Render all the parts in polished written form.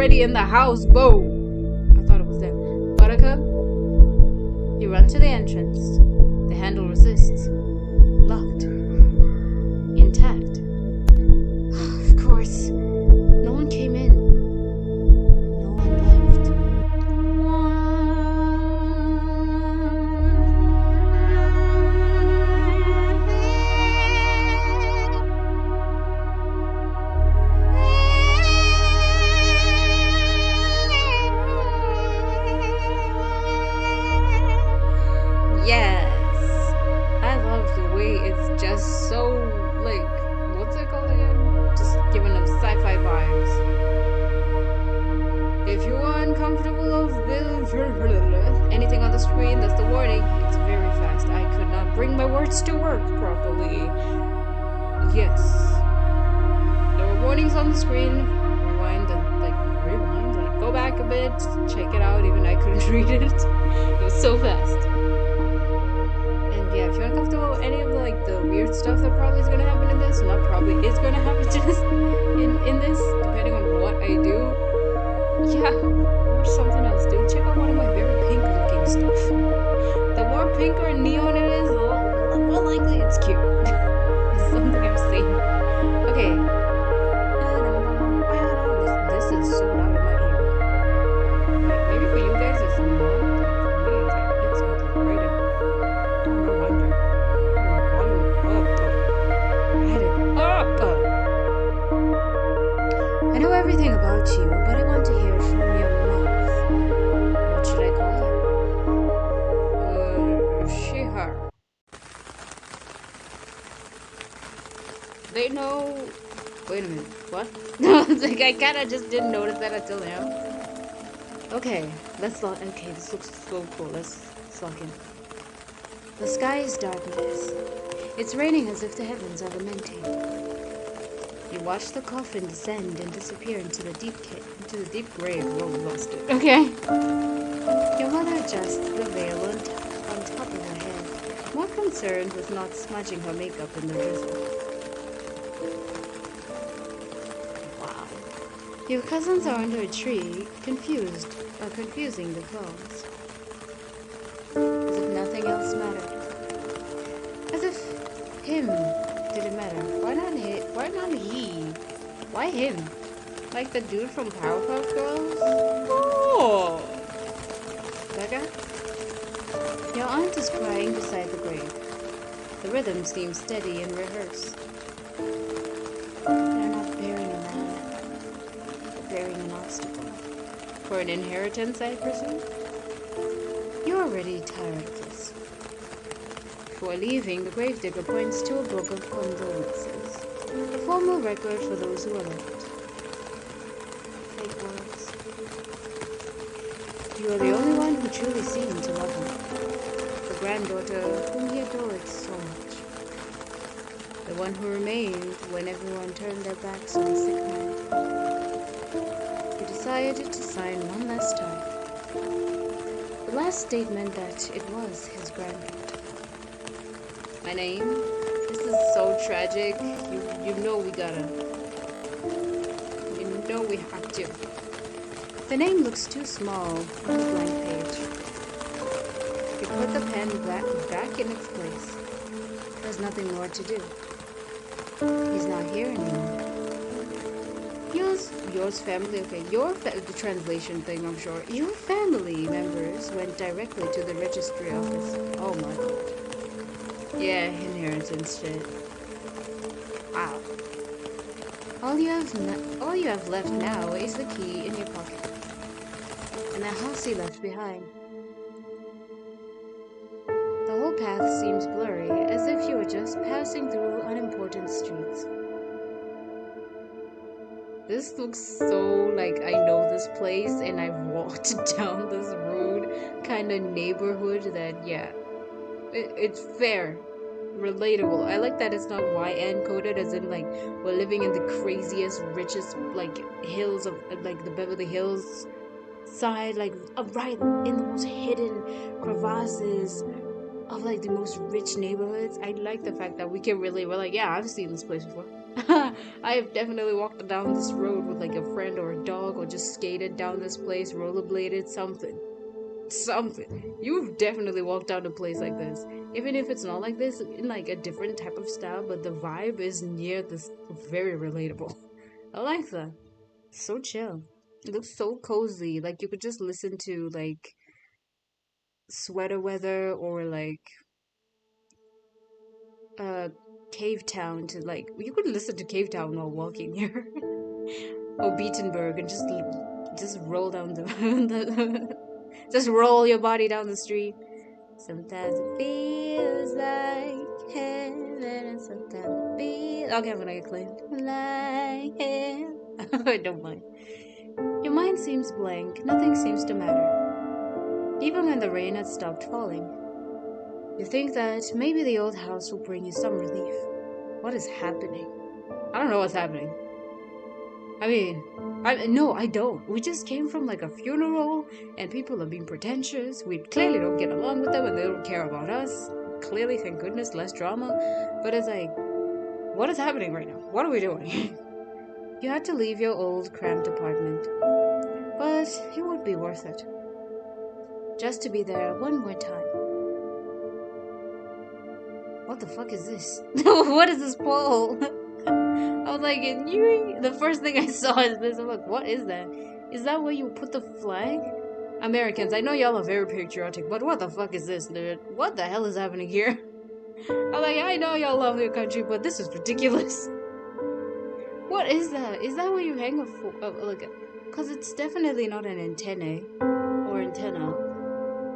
already in the house, Bo. I thought it was them. Buttercup? You run to the entrance. The handle resists. Locked. Intact. Of course. No one came in. No one left. Yes. I love the way it's just so, like, what's it called again? Just giving them sci-fi vibes. If you are uncomfortable of anything on the screen, that's the warning. It's very fast. I could not bring my words to work properly. Yes. There were warnings on the screen. Rewind, like, go back a bit, check it out. Even I couldn't read it. It was so fast. Yeah, if you're uncomfortable with any of the weird stuff that probably is gonna happen in this, not probably is gonna happen just in this, depending on what I do. Yeah, or something else, dude. Check out one of my very pink looking stuff. The more pink or neon it is, the more likely it's cute. It's something I've seen. Okay. This is so loud in my ear. Maybe for you guys it's not. I know everything about you, but I want to hear from your mouth. What should I call you? She, her. They know... Wait a minute, what? Like, I kinda just didn't notice that until now. Okay, let's lock... Okay, this looks so cool. Let's lock in. The sky is darkness. It's raining as if the heavens are lamenting. You watch the coffin descend and disappear into the deep grave. Whoa, we lost it. Okay. Your mother adjusts the veil on top of her head, more concerned with not smudging her makeup in the drizzle. Wow. Your cousins are under a tree, confusing the phones. As if nothing else mattered. As if him didn't matter. Why not he? Why him? Like the dude from Powerpuff Girls? Oh! Becca? Your aunt is crying beside the grave. The rhythm seems steady and rehearsed. They're not burying a man. They're burying an obstacle. For an inheritance, I presume? You're already tired of this. Before leaving, the gravedigger points to a book of condolences, a formal record for those who are left. Fake words. You are the only one who truly seemed to love him. The granddaughter whom he adored so much. The one who remained when everyone turned their backs on the sick man. You decided to sign one last time. The last statement that it was his granddaughter. My name? This is so tragic. You know we gotta. You know we have to. The name looks too small on the blank page. You put the pen back in its place. There's nothing more to do. He's not here anymore. Yours family, okay, the translation thing, I'm sure. Your family members went directly to the registry office. Oh my god. Yeah, inheritance shit. Wow. All you have left now is the key in your pocket. And the house he left behind. The whole path seems blurry, as if you were just passing through unimportant streets. This looks so like I know this place and I've walked down this road kind of neighborhood that, yeah, it's fair, relatable. I like that it's not YN coded, as in like we're living in the craziest, richest like hills of like the Beverly Hills side, like right in the most hidden crevasses of like the most rich neighborhoods. I like the fact that we're like, yeah, I've seen this place before. I have definitely walked down this road with like a friend or a dog, or just skated down this place, rollerbladed, something. Something. You've definitely walked down a place like this. Even if it's not like this, in like a different type of style, but the vibe is near this, very relatable. I like that. So chill. It looks so cozy. Like you could just listen to like sweater weather or like uh Cave Town to like you could listen to Cave Town while walking here. Or Beatenberg and just roll down the just roll your body down the street. Sometimes it feels like heaven, and sometimes it feels. Okay, I'm gonna get claimed. Like heaven. I don't mind. Your mind seems blank. Nothing seems to matter. Even when the rain had stopped falling. You think that maybe the old house will bring you some relief. What is happening? I don't know what's happening. I mean, no, I don't. We just came from like a funeral, and people are being pretentious. We clearly don't get along with them, and they don't care about us. Clearly, thank goodness, less drama. But it's like, what is happening right now? What are we doing? You had to leave your old, cramped apartment, but it would be worth it. Just to be there one more time. What the fuck is this? What is this pole? I was like, the first thing I saw is this. I'm like, what is that? Is that where you put the flag? Americans, I know y'all are very patriotic, but what the fuck is this, dude? What the hell is happening here? I'm like, I know y'all love your country, but this is ridiculous. What is that? Is that where you hang like, because it's definitely not an antenna or antenna.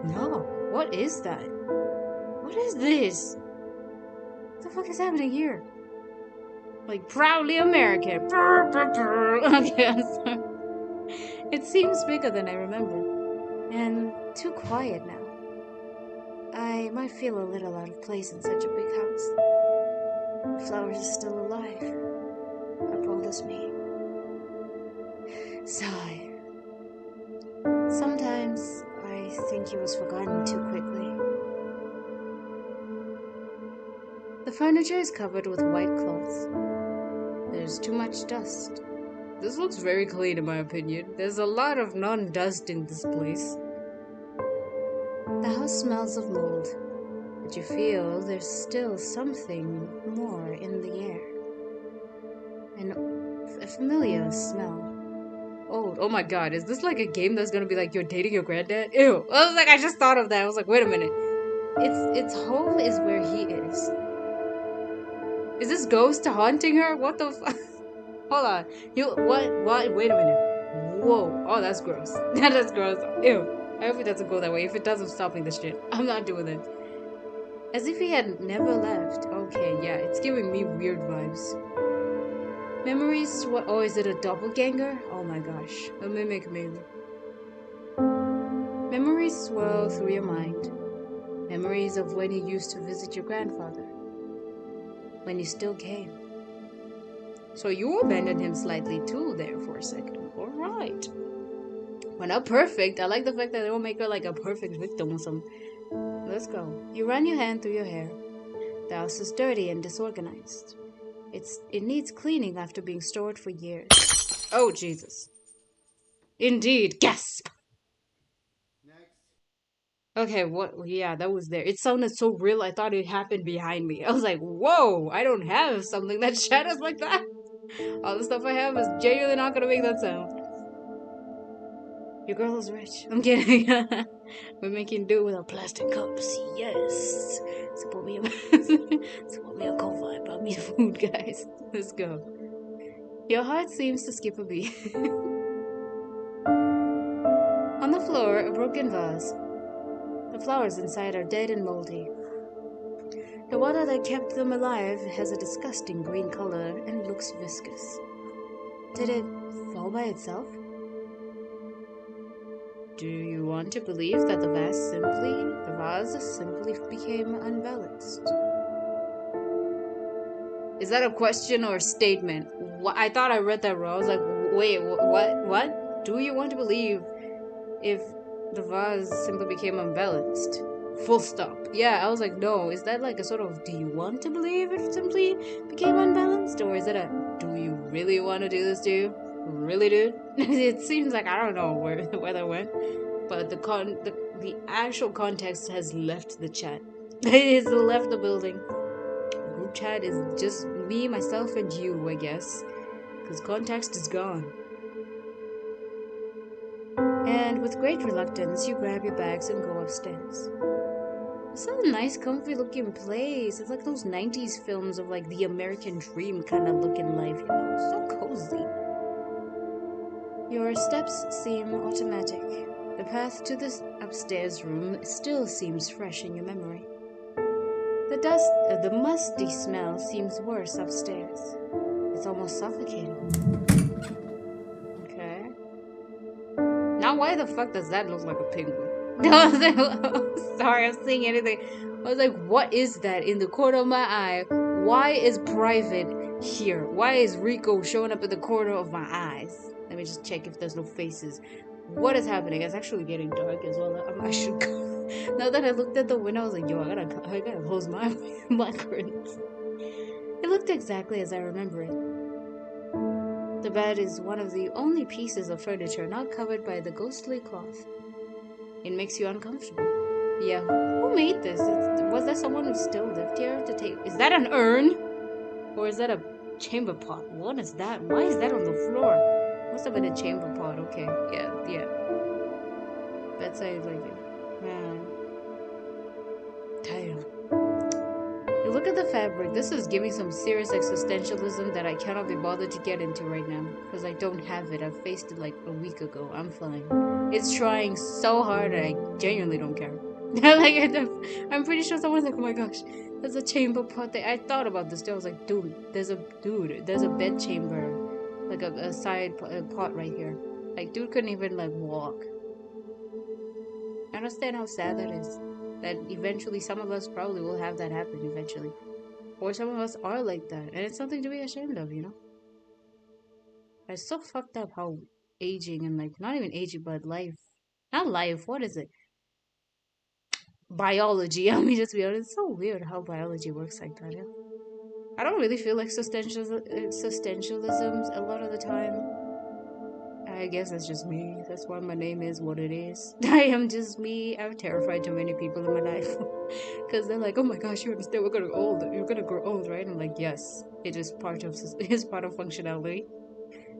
No, what is that? What is this? What the fuck is happening here? Like, proudly American. Okay, I'm sorry. It seems bigger than I remember, and too quiet now. I might feel a little out of place in such a big house. The flowers are still alive. How bothers me. Sigh. Sometimes I think he was forgotten too quickly. The furniture is covered with white cloth. There's too much dust. This looks very clean in my opinion. There's a lot of non-dust in this place. The house smells of mold, but you feel there's still something more in the air. A familiar smell. Oh my god, is this like a game that's gonna be like you're dating your granddad? Ew. I was like, I just thought of that. I was like, wait a minute. It's home is where he is. Is this ghost haunting her? What the fuck? Hold on. What? Wait a minute. Whoa. Oh, that's gross. That's gross. Ew. I hope it doesn't go that way. If it does, I'm stopping this shit. I'm not doing it. As if he had never left. Okay, yeah, it's giving me weird vibes. Memories? What? Oh, is it a doppelganger? Oh my gosh. A mimic, maybe. Memories swirl through your mind. Memories of when you used to visit your grandfather. When you still came. So you abandoned him slightly too there for a second. Alright. We're not perfect. I like the fact that they don't make her like a perfect victim or something. Let's go. You run your hand through your hair. The house is dirty and disorganized. It needs cleaning after being stored for years. Oh, Jesus. Indeed. Gasp! Okay, what? Yeah, that was there. It sounded so real, I thought it happened behind me. I was like, whoa, I don't have something that shatters like that. All the stuff I have is genuinely not gonna make that sound. Your girl is rich. I'm kidding. We're making do with our plastic cups. Yes. Support me a cold buy me food, guys. Let's go. Your heart seems to skip a beat. On the floor, a broken vase. The flowers inside are dead and moldy. The water that kept them alive has a disgusting green color and looks viscous. Did it fall by itself? Do you want to believe that the vase simply became unbalanced? Is that a question or a statement? I thought I read that wrong. I was like, wait, what? Do you want to believe if the vase simply became unbalanced? Full stop. Yeah, I was like, no, is that like a sort of, do you want to believe it simply became unbalanced? Or is it a, do you really want to do this, dude? Really, dude? It seems like, I don't know where that went, but the actual context has left the chat. It's left the building. Group chat is just me, myself, and you, I guess. Because context is gone. And with great reluctance, you grab your bags and go upstairs. It's a nice, comfy looking place. It's like those 90s films of like the American dream kind of looking life, you know? So cozy. Your steps seem automatic. The path to this upstairs room still seems fresh in your memory. The musty smell seems worse upstairs. It's almost suffocating. Okay. Now, why the fuck does that look like a penguin? Sorry, I'm seeing anything. I was like, what is that in the corner of my eye? Why is Private here? Why is Rico showing up in the corner of my eyes? Let me just check if there's no faces. What is happening? It's actually getting dark as well. I should go. Now that I looked at the window, I was like, yo, I gotta close my curtains. It looked exactly as I remember it. The bed is one of the only pieces of furniture not covered by the ghostly cloth. It makes you uncomfortable. Yeah, who made this? Was there someone who still lived here to take? Is that an urn? Or is that a chamber pot? What is that? Why is that on the floor? Must have been a chamber pot. Okay, yeah. Bedside like it. Man. Damn. Look at the fabric. This is giving some serious existentialism that I cannot be bothered to get into right now. Because I don't have it. I faced it like a week ago. I'm fine. It's trying so hard and I genuinely don't care. I'm pretty sure someone's like, oh my gosh, there's a chamber pot there. I thought about this too. I was like, there's a bed chamber. Like a side pot right here. Like, dude couldn't even like walk. I understand how sad that is. That eventually some of us probably will have that happen eventually. Or some of us are like that. And it's something to be ashamed of, you know? It's so fucked up how aging and like, not even aging, but life. Not life, what is it? Biology. I mean, just be honest. It's so weird how biology works like that, yeah? I don't really feel like existentialisms a lot of the time. I guess that's just me. That's why my name is what it is. I am just me. I'm terrified to many people in my life. Because they're like, oh my gosh, you understand we're gonna grow old. You're gonna grow old, right? I'm like, yes. It is part of functionality.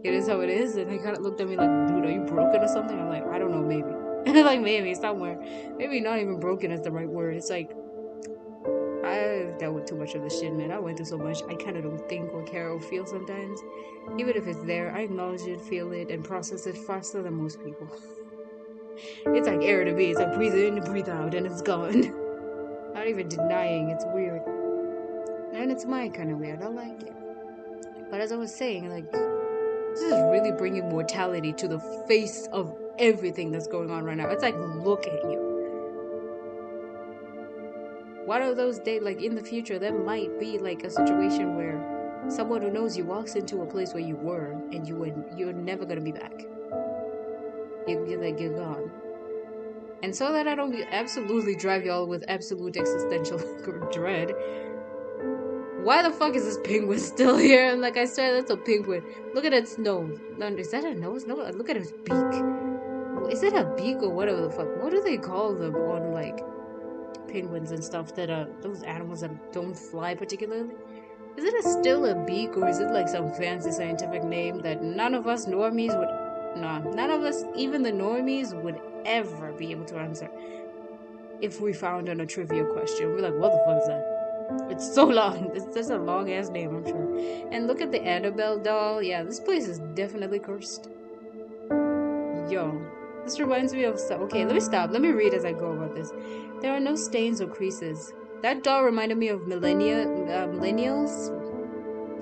It is how it is. And they kind of looked at me like, dude, are you broken or something? I'm like, I don't know, maybe. Like, maybe, somewhere. Maybe not even broken is the right word. It's like, I've dealt with too much of this shit, man. I went through so much. I kind of don't think or care or feel sometimes. Even if it's there, I acknowledge it, feel it, and process it faster than most people. It's like air to me. It's like breathe in, breathe out, and it's gone. Not even denying. It's weird. And it's my kind of weird. I like it. But as I was saying, like, this is really bringing mortality to the face of everything that's going on right now. It's like, look at you. One of those days, like in the future, there might be like a situation where someone who knows you walks into a place where you were, and you're never gonna be back. You're gone. And so that I don't absolutely drive y'all with absolute existential dread, why the fuck is this penguin still here? And like I said, that's a penguin. Look at its nose. Is that a nose? No, look at its beak. Is it a beak or whatever the fuck? What do they call them on like penguins and stuff that are those animals that don't fly particularly? Is it still a beak or is it like some fancy scientific name that none of us normies would... none of us, even the normies, would ever be able to answer. If we found on a trivia question, we're like, what the fuck is that? It's so long. It's just a long ass name, I'm sure. And look at the Annabelle doll. Yeah, this place is definitely cursed. Yo, this reminds me of stuff. Okay, let me stop. Let me read as I go about this. There are no stains or creases. That doll reminded me of millennials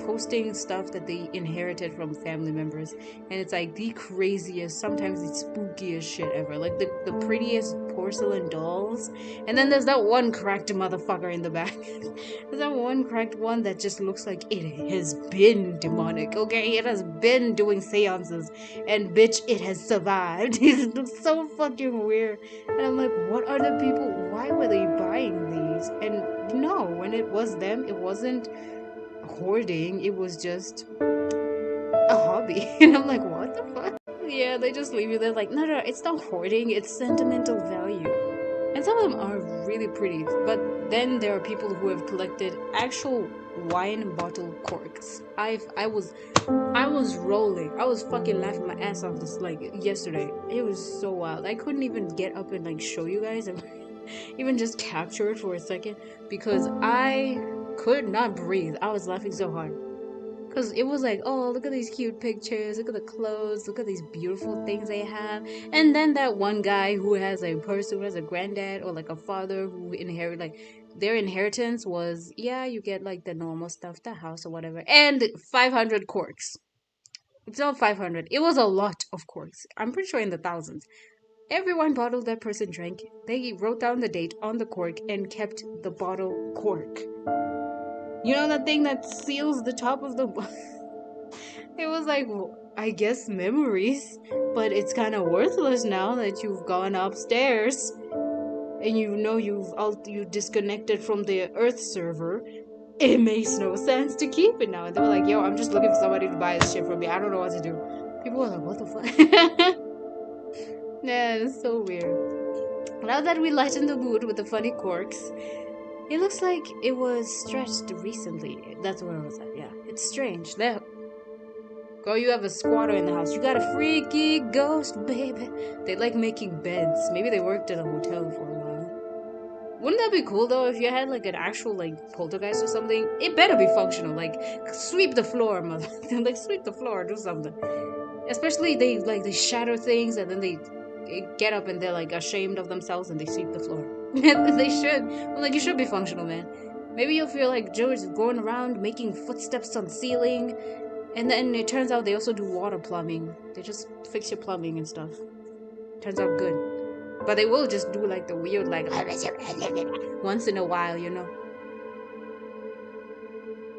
posting stuff that they inherited from family members, and it's like the craziest, sometimes the spookiest shit ever. Like the prettiest porcelain dolls, and then there's that one cracked motherfucker in the back. There's that one cracked one that just looks like it has been demonic. Okay, it has been doing seances, and bitch, it has survived. It's so fucking weird. And I'm like, what are the people? Why were they buying these? And no, when it was them, it wasn't hoarding, it was just a hobby. And I'm like, what the fuck? Yeah, they just leave you there like, no, no, it's not hoarding, it's sentimental value. And some of them are really pretty, but then there are people who have collected actual wine bottle corks. I was rolling. I was fucking laughing my ass off this like yesterday. It was so wild. I couldn't even get up and like show you guys and even just capture it for a second because I could not breathe. I was laughing so hard. Because it was like, oh, look at these cute pictures, look at the clothes, look at these beautiful things they have. And then that one guy who has a person who has a granddad or like a father who inherit, like, their inheritance was, yeah, you get like the normal stuff, the house or whatever, and 500 corks. It's not 500, it was a lot of corks. I'm pretty sure in the thousands. Every wine bottle that person drank, they wrote down the date on the cork and kept the bottle cork. You know that thing that seals the top of the It was like, I guess memories, but it's kind of worthless now that you've gone upstairs and you know you disconnected from the Earth server. It makes no sense to keep it now. And they were like, yo, I'm just looking for somebody to buy this shit from me. I don't know what to do. People were like, what the fuck? Yeah, it's so weird. Now that we lightened the mood with the funny corks, it looks like it was stretched recently. That's where I was at, yeah. It's strange. There. Girl, you have a squatter in the house. You got a freaky ghost, baby. They like making beds. Maybe they worked at a hotel for a while. Wouldn't that be cool though if you had like an actual like poltergeist or something? It better be functional. Like sweep the floor, mother. Like sweep the floor, do something. Especially they shatter things and then they get up and they're like ashamed of themselves and they sweep the floor. They should. Well, like you should be functional, man. Maybe you'll feel like Joe's going around making footsteps on ceiling. And then it turns out they also do water plumbing. They just fix your plumbing and stuff. Turns out good. But they will just do like the weird like once in a while, you know.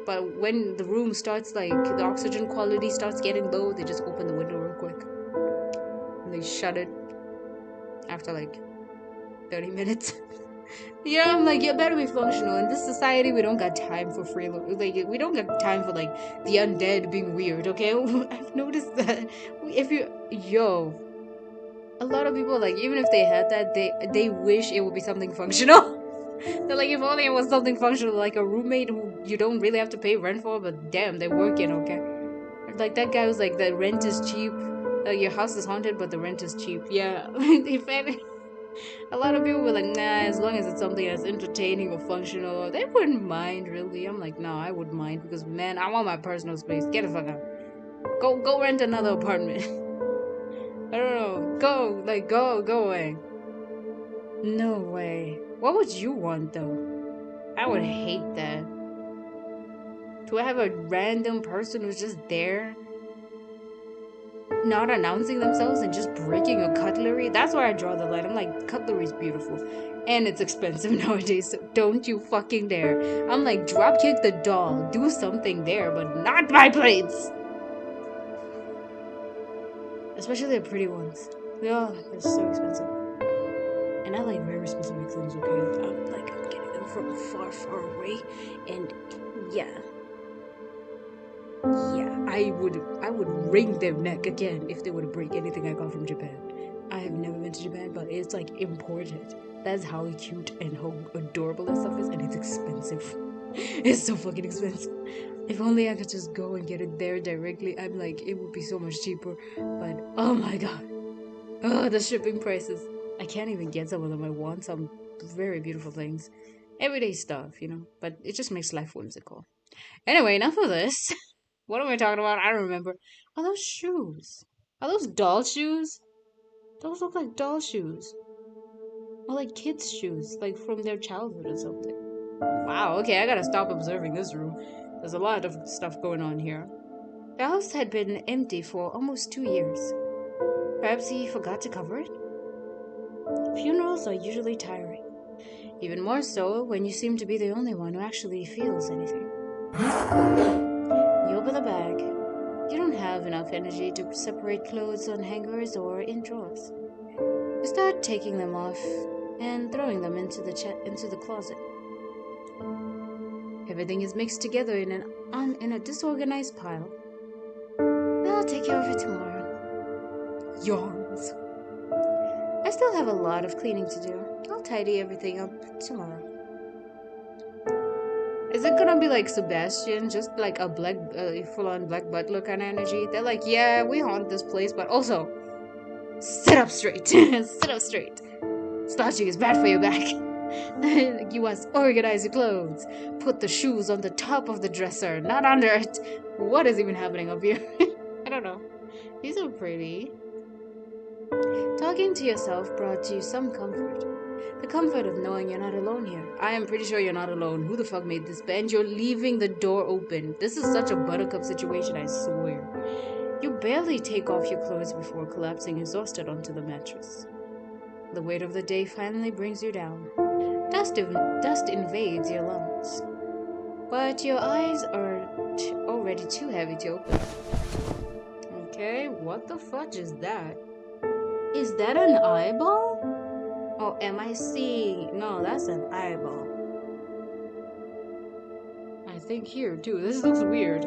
But when the room starts like the oxygen quality starts getting low, they just open the window real quick. And they shut it after like 30 minutes. Yeah, I'm like, you better be functional. In this society, we don't got time for free. Like, we don't got time for like the undead being weird. Okay, I've noticed that if a lot of people like even if they had that, they wish it would be something functional. They're like, if only it was something functional, like a roommate who you don't really have to pay rent for, but damn, they're working. Okay, like that guy was like, the rent is cheap. Your house is haunted, but the rent is cheap. Yeah, if any. A lot of people were like, nah, as long as it's something that's entertaining or functional, they wouldn't mind really. I'm like, no, I would mind because man, I want my personal space. Get the fuck out. Go rent another apartment. I don't know. Go away. No way. What would you want though? I would hate that. Do I have a random person who's just there, not announcing themselves and just breaking a cutlery? That's where I draw the line. I'm like, cutlery's beautiful. And it's expensive nowadays, so don't you fucking dare. I'm like, dropkick the doll. Do something there, but not my plates. Especially the pretty ones. Yeah, they're so expensive. And I like very specific things, okay? I'm getting them from far, far away. And yeah. Yeah, I would wring their neck again if they would break anything I got from Japan. I have never been to Japan, but it's like imported. That's how cute and how adorable that stuff is, and it's expensive. It's so fucking expensive. If only I could just go and get it there directly, I'm like, it would be so much cheaper. But oh my god. Oh, the shipping prices. I can't even get some of them. I want some very beautiful things. Everyday stuff, you know, but it just makes life whimsical. Anyway, enough of this. What am I talking about? I don't remember. Are those shoes? Are those doll shoes? Those look like doll shoes. Or like kids' shoes, like from their childhood or something. Wow, okay, I gotta stop observing this room. There's a lot of stuff going on here. The house had been empty for almost 2 years. Perhaps he forgot to cover it? Funerals are usually tiring. Even more so when you seem to be the only one who actually feels anything. You open the bag. You don't have enough energy to separate clothes on hangers or in drawers. You start taking them off and throwing them into the closet. Everything is mixed together in a disorganized pile. I'll take care of it tomorrow. Yawns. I still have a lot of cleaning to do. I'll tidy everything up tomorrow. Is it gonna be like Sebastian, just like a full-on black butler kind of energy? They're like, yeah, we haunt this place, but also, sit up straight. Sit up straight. Slouching is bad for your back. You must organize your clothes. Put the shoes on the top of the dresser, not under it. What is even happening up here? I don't know. These are pretty. Talking to yourself brought you some comfort. The comfort of knowing you're not alone here. I am pretty sure you're not alone. Who the fuck made this bed? You're leaving the door open. This is such a buttercup situation, I swear. You barely take off your clothes before collapsing exhausted onto the mattress. The weight of the day finally brings you down. Dust invades your lungs. But your eyes are already too heavy to open. Okay, what the fudge is that? Is that an eyeball? Oh, am I seeing? No, that's an eyeball. I think here too. This looks weird.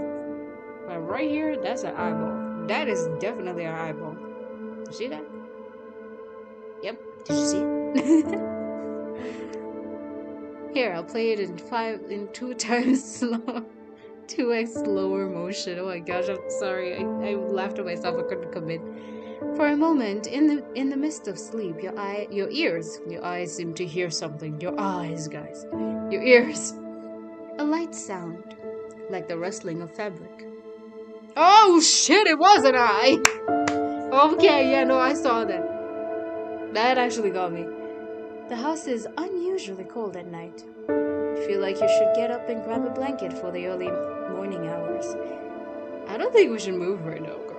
But right here, that's an eyeball. That is definitely an eyeball. You see that? Yep. Did you see it? Here, I'll play it in 2 times slow. 2x slower motion. Oh my gosh, I'm sorry. I laughed at myself. I couldn't commit. For a moment, in the midst of sleep, your eyes seem to hear something. Your eyes, guys. Your ears. A light sound, like the rustling of fabric. Oh shit, it was an eye! Okay, yeah, no, I saw that. That actually got me. The house is unusually cold at night. You feel like you should get up and grab a blanket for the early morning hours. I don't think we should move right now, girl.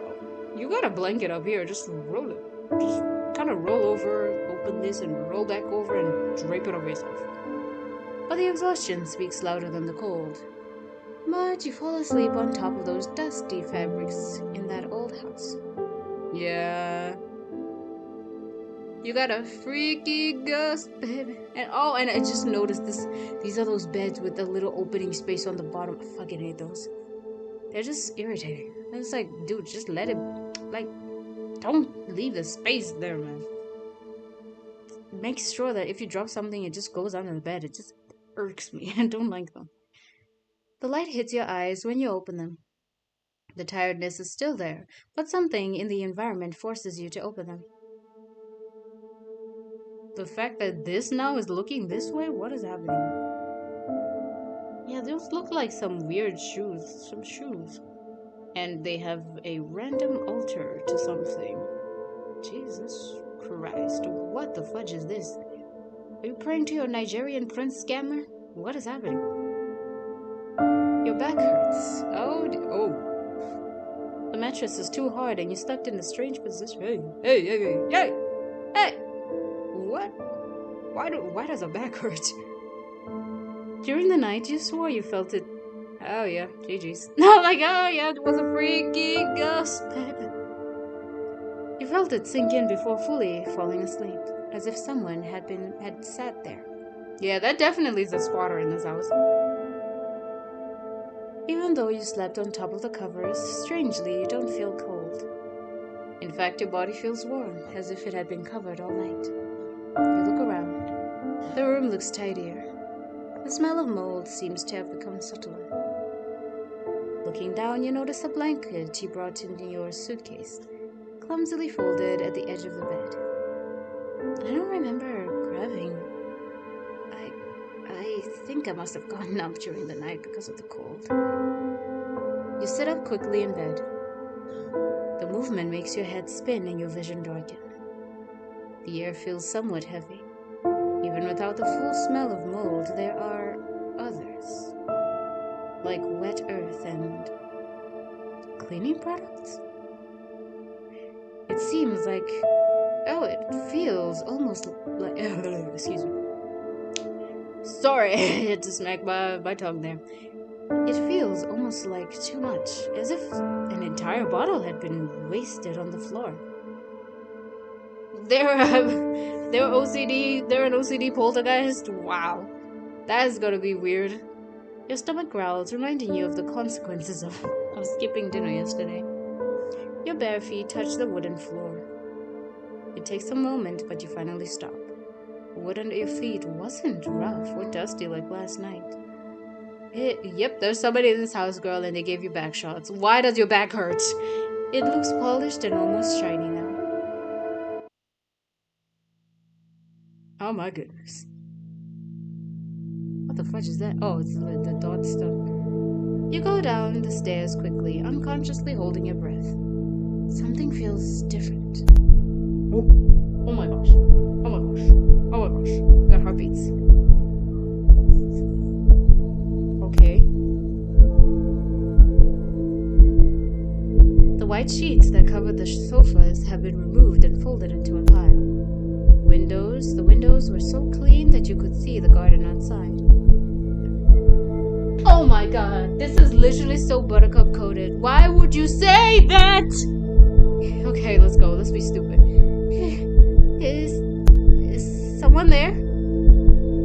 You got a blanket up here, just roll it. Just kind of roll over, open this, and roll back over and drape it over yourself. But the exhaustion speaks louder than the cold. But you fall asleep on top of those dusty fabrics in that old house. Yeah. You got a freaky ghost, baby. And I just noticed this. These are those beds with the little opening space on the bottom. I fucking hate those. They're just irritating. And it's like, dude, just let it, like, don't leave the space there, man. Make sure that if you drop something, it just goes under the bed. It just irks me. I don't like them. The light hits your eyes when you open them. The tiredness is still there, but something in the environment forces you to open them. The fact that this now is looking this way, what is happening? Yeah, those look like some weird shoes. Some shoes. And they have a random altar to something. Jesus Christ, what the fudge is this? Are you praying to your Nigerian prince scammer? What is happening? Your back hurts. Oh. The mattress is too hard and you're stuck in a strange position. Hey! What? Why does a back hurt? During the night, you swore you felt it. Oh yeah, GG's. No, like, oh yeah, it was a freaky ghost, baby. You felt it sink in before fully falling asleep, as if someone had sat there. Yeah, that definitely is a squatter in this house. Even though you slept on top of the covers, strangely, you don't feel cold. In fact, your body feels warm, as if it had been covered all night. You look around. The room looks tidier. The smell of mold seems to have become subtler. Looking down, you notice a blanket you brought in your suitcase, clumsily folded at the edge of the bed. I don't remember grabbing. I think I must have gotten up during the night because of the cold. You sit up quickly in bed. The movement makes your head spin and your vision darken. The air feels somewhat heavy. Even without the full smell of mold, there are others. like wet earth and cleaning products. It seems like, oh, it feels almost like, excuse me. Sorry, I had to smack my tongue there. It feels almost like too much, as if an entire bottle had been wasted on the floor. They're an OCD poltergeist? Wow. That is gonna be weird. Your stomach growls, reminding you of the consequences of skipping dinner yesterday. Your bare feet touch the wooden floor. It takes a moment, but you finally stop. The wood under your feet wasn't rough or dusty like last night. Yep, there's somebody in this house, girl, and they gave you back shots. Why does your back hurt? It looks polished and almost shiny now. Oh my goodness. What the fudge is that? Oh, it's the dot stuff. You go down the stairs quickly, unconsciously holding your breath. Something feels different. Oh my gosh. Oh my gosh. Oh my gosh. Got heartbeats. Okay. The white sheets that covered the sofas have been removed and folded into a pile. The windows were so clean that you could see the garden outside. Oh my god, this is literally so buttercup coated. Why would you say that? Okay, let's go. Let's be stupid. Is someone there?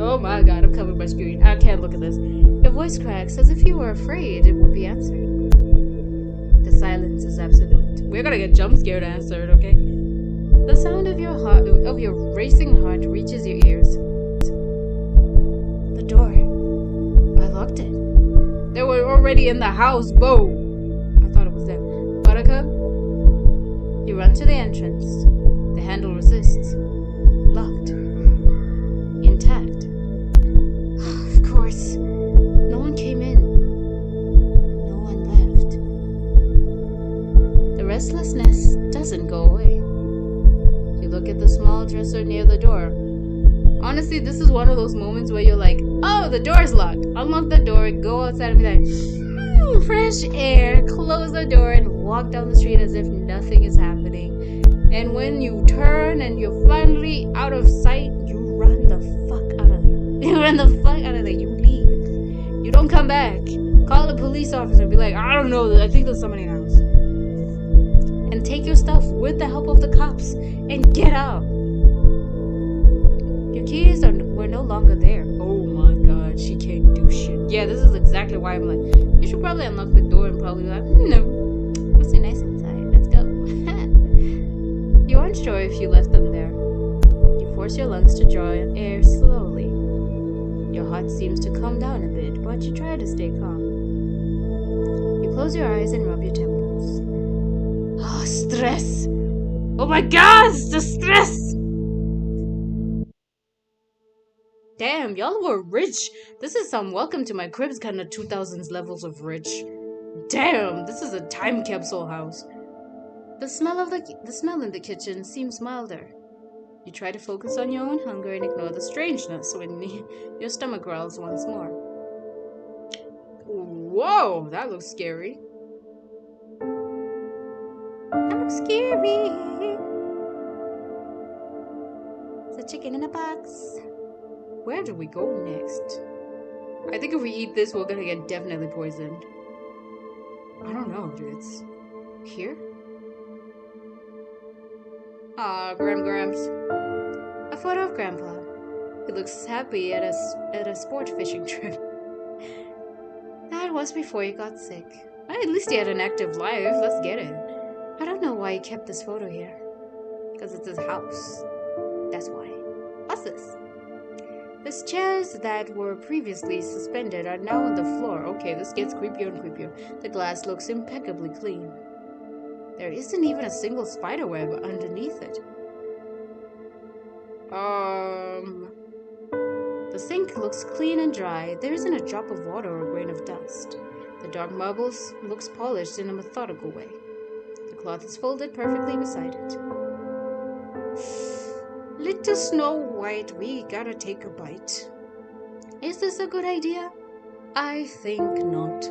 Oh my god, I'm covering my screen. I can't look at this. Your voice cracks as if you were afraid it would be answered. The silence is absolute. We're gonna get jump scared answered, okay? The sound of your heart, of your racing heart, reaches your ears. The door. I locked it. They were already in the house. Whoa! I thought it was them. Buttercup. You run to the entrance. The handle resists. Locked. Intact. Of course. No one came in. No one left. The restlessness doesn't go away. You look at the small dresser near the door. Honestly, this is one of those moments where you're like, oh, the door's locked. Unlock the door, go outside and be like, fresh air, close the door, and walk down the street as if nothing is happening. And when you turn and you're finally out of sight, you run the fuck out of there. You run the fuck out of there. You leave. You don't come back. Call the police officer and be like, I don't know, I think there's somebody in the house. And take your stuff with the help of the cops and get out. Your keys were no longer there. Oh my god, she can't do shit. Yeah, this is exactly why I'm like, you should probably unlock the door and probably be like, no, it's so nice inside. Let's go. You aren't sure if you left them there. You force your lungs to draw in air slowly. Your heart seems to calm down a bit, but you try to stay calm. You close your eyes and rub your temples. Oh, stress. Oh my god, the stress. Damn, y'all were rich. This is some welcome to my cribs kind of 2000s levels of rich. Damn, this is a time capsule house. The smell in the kitchen seems milder. You try to focus on your own hunger and ignore the strangeness when your stomach growls once more. Whoa, that looks scary. That looks scary. It's a chicken in a box. Where do we go next? I think if we eat this, we're gonna get definitely poisoned. I don't know, dude. It's here? Aw, Gramps. A photo of Grandpa. He looks happy at a sport fishing trip. That was before he got sick. Well, at least he had an active life. Let's get it. I don't know why he kept this photo here. Because it's his house. That's why. What's this? These chairs that were previously suspended are now on the floor. Okay, this gets creepier and creepier. The glass looks impeccably clean. There isn't even a single spider web underneath it. The sink looks clean and dry. There isn't a drop of water or grain of dust. The dark marbles looks polished in a methodical way. The cloth is folded perfectly beside it. Little Snow White, we gotta take a bite. Is this a good idea? I think not.